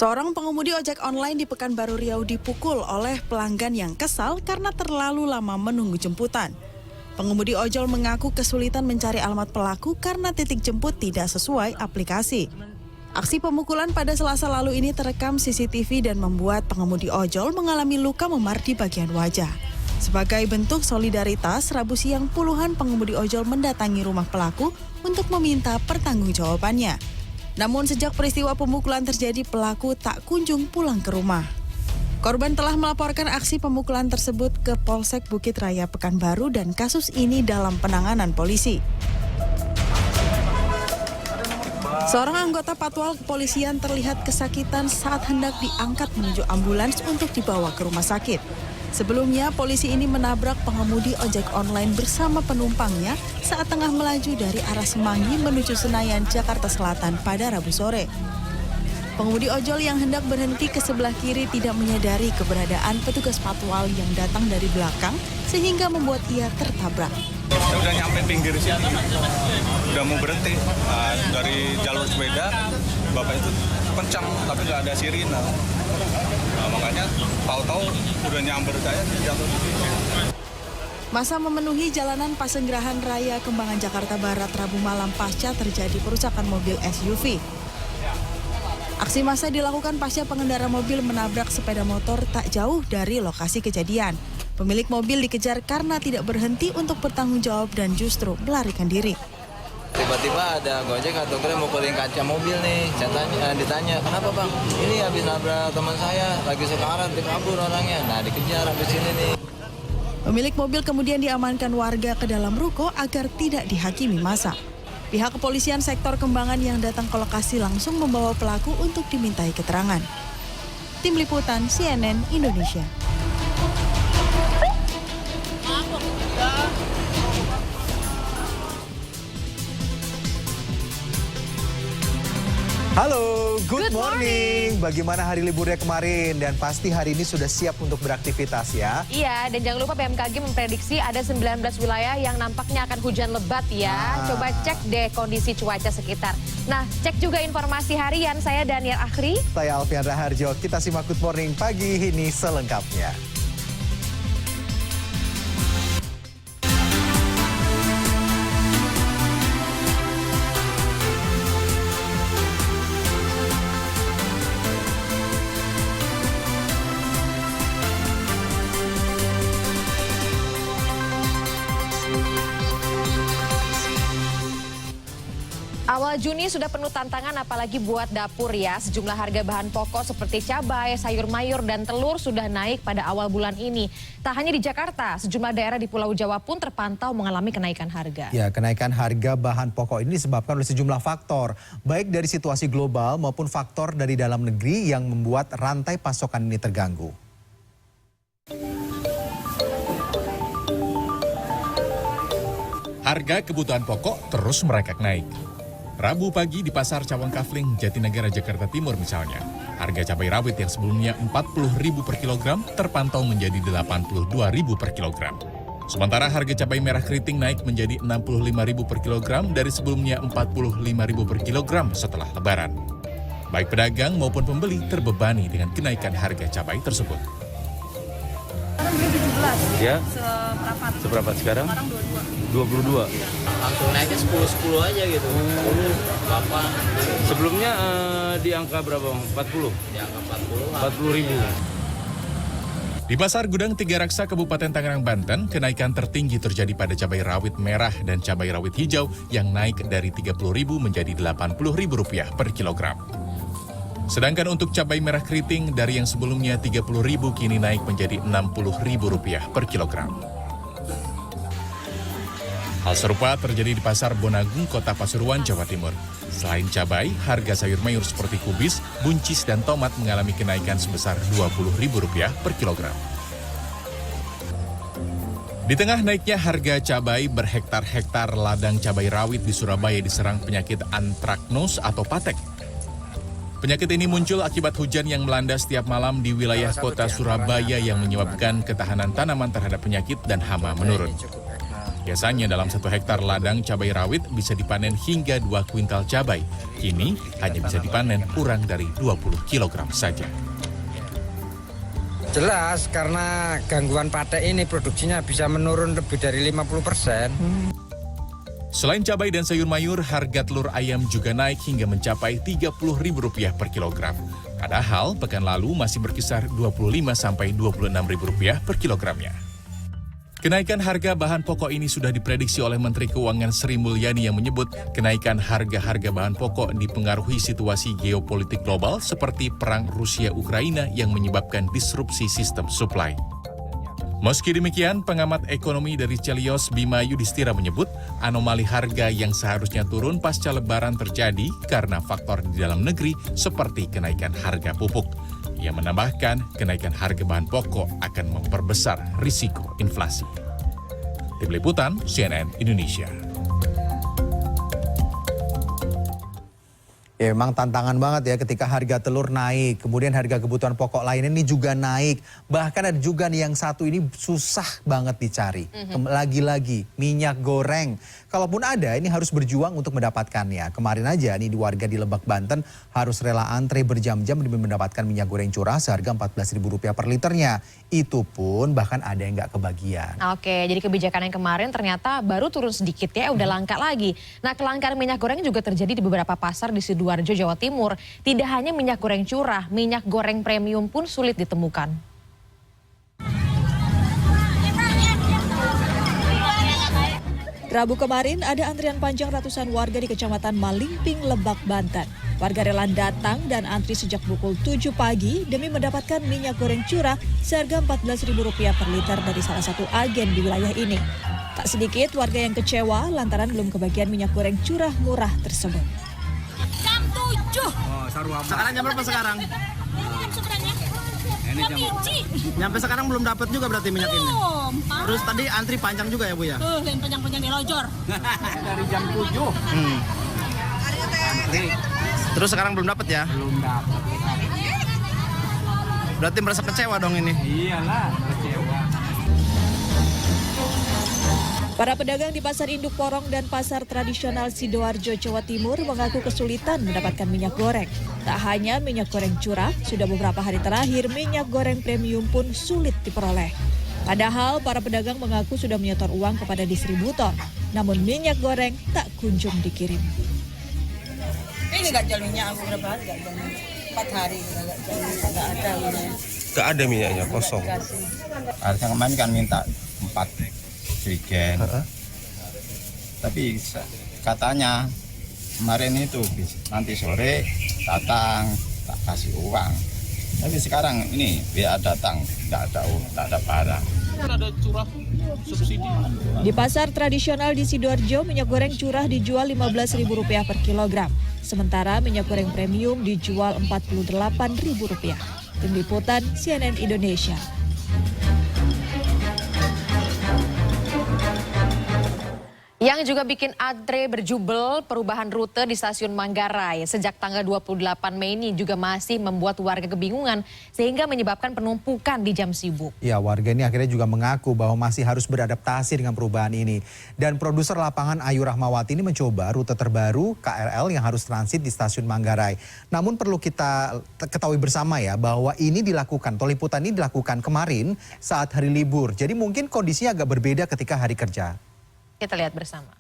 Seorang pengemudi ojek online di Pekanbaru Riau dipukul oleh pelanggan yang kesal karena terlalu lama menunggu jemputan. Pengemudi ojol mengaku kesulitan mencari alamat pelaku karena titik jemput tidak sesuai aplikasi. Aksi pemukulan pada Selasa lalu ini terekam CCTV dan membuat pengemudi ojol mengalami luka memar di bagian wajah. Sebagai bentuk solidaritas, Rabu siang puluhan pengemudi ojol mendatangi rumah pelaku untuk meminta pertanggungjawabannya. Namun sejak peristiwa pemukulan terjadi, pelaku tak kunjung pulang ke rumah. Korban telah melaporkan aksi pemukulan tersebut ke Polsek Bukit Raya Pekanbaru dan kasus ini dalam penanganan polisi. Seorang anggota Patwal Kepolisian terlihat kesakitan saat hendak diangkat menuju ambulans untuk dibawa ke rumah sakit. Sebelumnya, polisi ini menabrak pengemudi ojek online bersama penumpangnya saat tengah melaju dari arah Semanggi menuju Senayan, Jakarta Selatan pada Rabu sore. Pengemudi ojol yang hendak berhenti ke sebelah kiri tidak menyadari keberadaan petugas patwal yang datang dari belakang sehingga membuat ia tertabrak. Saya udah nyampe pinggir sini, udah mau berhenti dari jalur sepeda, bapak itu kencang tapi nggak ada sirine. Makanya tahu-tahu udah nyamber saya jatuh di sini. Masa memenuhi jalanan Pasenggerahan Raya Kembangan Jakarta Barat Rabu malam pasca terjadi perusakan mobil SUV. Aksi massa dilakukan pasca pengendara mobil menabrak sepeda motor tak jauh dari lokasi kejadian. Pemilik mobil dikejar karena tidak berhenti untuk bertanggung jawab dan justru melarikan diri. Tiba-tiba ada Gojek atau Grab mukulin kaca mobil nih, ditanya, kenapa bang? Ini habis nabrak teman saya, lagi sekarat, dikabur orangnya, nah dikejar habis ini nih. Pemilik mobil kemudian diamankan warga ke dalam ruko agar tidak dihakimi massa. Pihak kepolisian sektor Kembangan yang datang ke lokasi langsung membawa pelaku untuk dimintai keterangan. Tim Liputan CNN Indonesia. Halo, good morning. Bagaimana hari liburnya kemarin? Dan pasti hari ini sudah siap untuk beraktivitas ya? Iya, dan jangan lupa BMKG memprediksi ada 19 wilayah yang nampaknya akan hujan lebat ya. Coba cek deh kondisi cuaca sekitar. Nah, cek juga informasi harian. Saya Daniel Akhri. Saya Alfian Raharjo. Kita simak Good Morning pagi ini selengkapnya. Awal Juni sudah penuh tantangan apalagi buat dapur ya. Sejumlah harga bahan pokok seperti cabai, sayur mayur, dan telur sudah naik pada awal bulan ini. Tak hanya di Jakarta, sejumlah daerah di Pulau Jawa pun terpantau mengalami kenaikan harga. Ya, kenaikan harga bahan pokok ini disebabkan oleh sejumlah faktor. Baik dari situasi global maupun faktor dari dalam negeri yang membuat rantai pasokan ini terganggu. Harga kebutuhan pokok terus merangkak naik. Rabu pagi di Pasar Cawang Kafling, Jatinegara, Jakarta Timur misalnya, harga cabai rawit yang sebelumnya Rp40.000 per kilogram terpantau menjadi Rp82.000 per kilogram. Sementara harga cabai merah keriting naik menjadi Rp65.000 per kilogram dari sebelumnya Rp45.000 per kilogram setelah Lebaran. Baik pedagang maupun pembeli terbebani dengan kenaikan harga cabai tersebut. Sekarang beli 17. Ya. Seberapa sekarang? Sekarang 22. 22. Langsung naiknya 10-10 aja gitu. Bapak Sebelumnya di angka berapa? 40? di angka 40. 40.000. Di Pasar Gudang Tiga Raksa, Kabupaten Tangerang, Banten, kenaikan tertinggi terjadi pada cabai rawit merah dan cabai rawit hijau yang naik dari Rp30.000 menjadi Rp80.000 per kilogram. Sedangkan untuk cabai merah keriting dari yang sebelumnya Rp30.000 kini naik menjadi Rp60.000 per kilogram. Hal serupa terjadi di Pasar Bonagung, Kota Pasuruan, Jawa Timur. Selain cabai, harga sayur mayur seperti kubis, buncis, dan tomat mengalami kenaikan sebesar Rp20.000 per kilogram. Di tengah naiknya harga cabai, berhektar-hektar ladang cabai rawit di Surabaya diserang penyakit antraknos atau patek. Penyakit ini muncul akibat hujan yang melanda setiap malam di wilayah kota Surabaya yang menyebabkan ketahanan tanaman terhadap penyakit dan hama menurun. Biasanya dalam 1 hektar ladang cabai rawit bisa dipanen hingga 2 kuintal cabai. Kini hanya bisa dipanen kurang dari 20 kg saja. Jelas karena gangguan patek ini produksinya bisa menurun lebih dari 50%. Selain cabai dan sayur mayur, harga telur ayam juga naik hingga mencapai Rp30.000 per kilogram. Padahal pekan lalu masih berkisar Rp25 sampai Rp26.000 per kilogramnya. Kenaikan harga bahan pokok ini sudah diprediksi oleh Menteri Keuangan Sri Mulyani yang menyebut kenaikan harga-harga bahan pokok dipengaruhi situasi geopolitik global seperti perang Rusia-Ukraina yang menyebabkan disrupsi sistem suplai. Meski demikian, pengamat ekonomi dari Celios Bima Yudhistira menyebut anomali harga yang seharusnya turun pasca Lebaran terjadi karena faktor di dalam negeri seperti kenaikan harga pupuk. Ia menambahkan kenaikan harga bahan pokok akan memperbesar risiko inflasi. Tim Liputan CNN Indonesia. Ya memang tantangan banget ya ketika harga telur naik, kemudian harga kebutuhan pokok lainnya ini juga naik. Bahkan ada juga nih yang satu ini susah banget dicari. Lagi-lagi minyak goreng. Kalaupun ada ini harus berjuang untuk mendapatkannya. Kemarin aja nih warga di Lebak, Banten harus rela antre berjam-jam demi mendapatkan minyak goreng curah seharga Rp14.000 per liternya. Itu pun bahkan ada yang nggak kebagian. Oke, jadi kebijakan yang kemarin ternyata baru turun sedikit ya, udah langka lagi. Nah, kelangkaan minyak goreng juga terjadi di beberapa pasar di Sidoarjo, Jawa Timur. Tidak hanya minyak goreng curah, minyak goreng premium pun sulit ditemukan. Rabu kemarin ada antrian panjang ratusan warga di Kecamatan Malingping, Lebak, Banten. Warga rela datang dan antri sejak pukul 7 pagi demi mendapatkan minyak goreng curah seharga Rp14.000 per liter dari salah satu agen di wilayah ini. Tak sedikit warga yang kecewa lantaran belum kebagian minyak goreng curah murah tersebut. Jam 7. Sekarang jam berapa sekarang? Ini jam Nyampe sekarang belum dapat juga berarti minyak ini. Terus tadi antri panjang juga ya Bu ya? yang panjang-panjang di lojor. Dari jam 7. Antri. Terus sekarang belum dapat ya? Belum dapat. Berarti merasa kecewa dong ini? Iyalah, kecewa. Para pedagang di Pasar Induk Porong dan Pasar Tradisional Sidoarjo, Jawa Timur mengaku kesulitan mendapatkan minyak goreng. Tak hanya minyak goreng curah, sudah beberapa hari terakhir minyak goreng premium pun sulit diperoleh. Padahal para pedagang mengaku sudah menyetor uang kepada distributor, namun minyak goreng tak kunjung dikirim. Ini nggak jalurnya aku berapa hari? 4 hari nggak ada minyak. Nggak ada minyaknya, kosong. Harusnya kemarin kan minta 4 jerigen. Tapi katanya kemarin itu nanti sore datang tak kasih uang. Tapi sekarang ini biar datang nggak ada barang. Ada curah subsidi. Di pasar tradisional di Sidoarjo, minyak goreng curah dijual Rp15.000 per kilogram. Sementara minyak goreng premium dijual Rp48.000. Tim Liputan CNN Indonesia. Yang juga bikin antre berjubel perubahan rute di stasiun Manggarai sejak tanggal 28 Mei ini juga masih membuat warga kebingungan sehingga menyebabkan penumpukan di jam sibuk. Ya, warga ini akhirnya juga mengaku bahwa masih harus beradaptasi dengan perubahan ini. Dan produser lapangan Ayu Rahmawati ini mencoba rute terbaru KRL yang harus transit di stasiun Manggarai. Namun perlu kita ketahui bersama ya bahwa ini dilakukan, atau liputan ini dilakukan kemarin saat hari libur. Jadi mungkin kondisinya agak berbeda ketika hari kerja. Kita lihat bersama.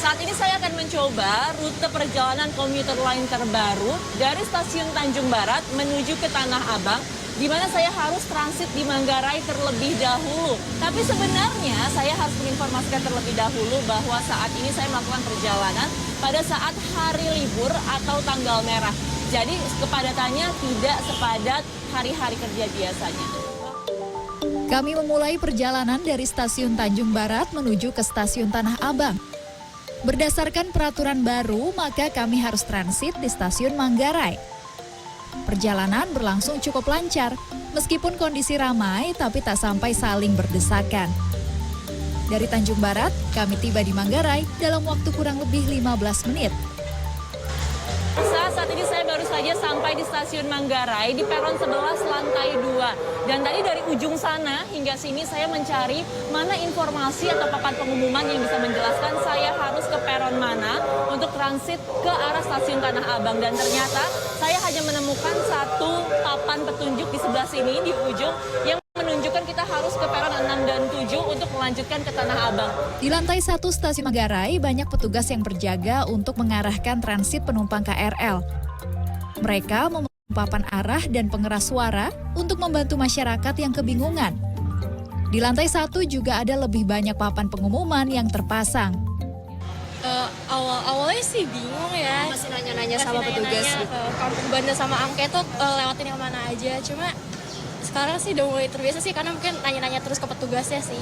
Saat ini saya akan mencoba rute perjalanan komuter lain terbaru dari stasiun Tanjung Barat menuju ke Tanah Abang, di mana saya harus transit di Manggarai terlebih dahulu. Tapi sebenarnya saya harus menginformasikan terlebih dahulu bahwa saat ini saya melakukan perjalanan pada saat hari libur atau tanggal merah. Jadi kepadatannya tidak sepadat hari-hari kerja biasanya. Kami memulai perjalanan dari stasiun Tanjung Barat menuju ke stasiun Tanah Abang. Berdasarkan peraturan baru, maka kami harus transit di stasiun Manggarai. Perjalanan berlangsung cukup lancar, meskipun kondisi ramai tapi tak sampai saling berdesakan. Dari Tanjung Barat, kami tiba di Manggarai dalam waktu kurang lebih 15 menit. Saat ini saya baru saja sampai di stasiun Manggarai di peron 11 lantai 2. Dan tadi dari ujung sana hingga sini saya mencari mana informasi atau papan pengumuman yang bisa menjelaskan saya harus ke peron mana untuk transit ke arah stasiun Tanah Abang. Dan ternyata saya hanya menemukan satu papan petunjuk di sebelah sini di ujung yang menunjukkan kita harus ke peron 6 dan 7 untuk melanjutkan ke Tanah Abang. Di lantai 1 stasiun Manggarai, banyak petugas yang berjaga untuk mengarahkan transit penumpang KRL. Mereka memiliki papan arah dan pengeras suara untuk membantu masyarakat yang kebingungan. Di lantai 1 juga ada lebih banyak papan pengumuman yang terpasang. Awalnya sih bingung ya. Masih nanya-nanya sama petugas. Ke Kampung Banda sama Angke tuh lewatin yang mana aja. Cuma sekarang sih udah mulai terbiasa sih karena mungkin nanya-nanya terus ke petugasnya sih.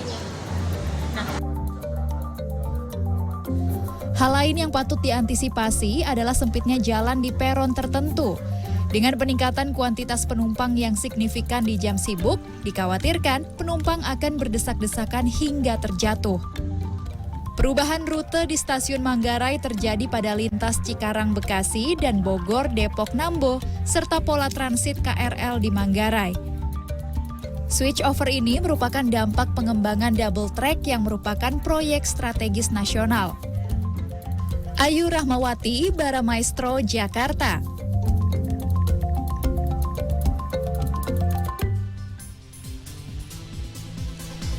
Hal lain yang patut diantisipasi adalah sempitnya jalan di peron tertentu. Dengan peningkatan kuantitas penumpang yang signifikan di jam sibuk, dikhawatirkan penumpang akan berdesak-desakan hingga terjatuh. Perubahan rute di stasiun Manggarai terjadi pada lintas Cikarang Bekasi dan Bogor Depok Nambo, serta pola transit KRL di Manggarai. Switch over ini merupakan dampak pengembangan double track yang merupakan proyek strategis nasional. Ayu Rahmawati, Baramaestro, Jakarta.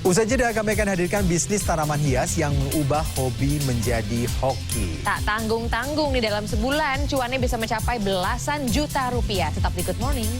Usai jeda kami akan hadirkan bisnis tanaman hias yang mengubah hobi menjadi hoki. Tak tanggung-tanggung di dalam sebulan, cuannya bisa mencapai belasan juta rupiah. Tetap di Good Morning.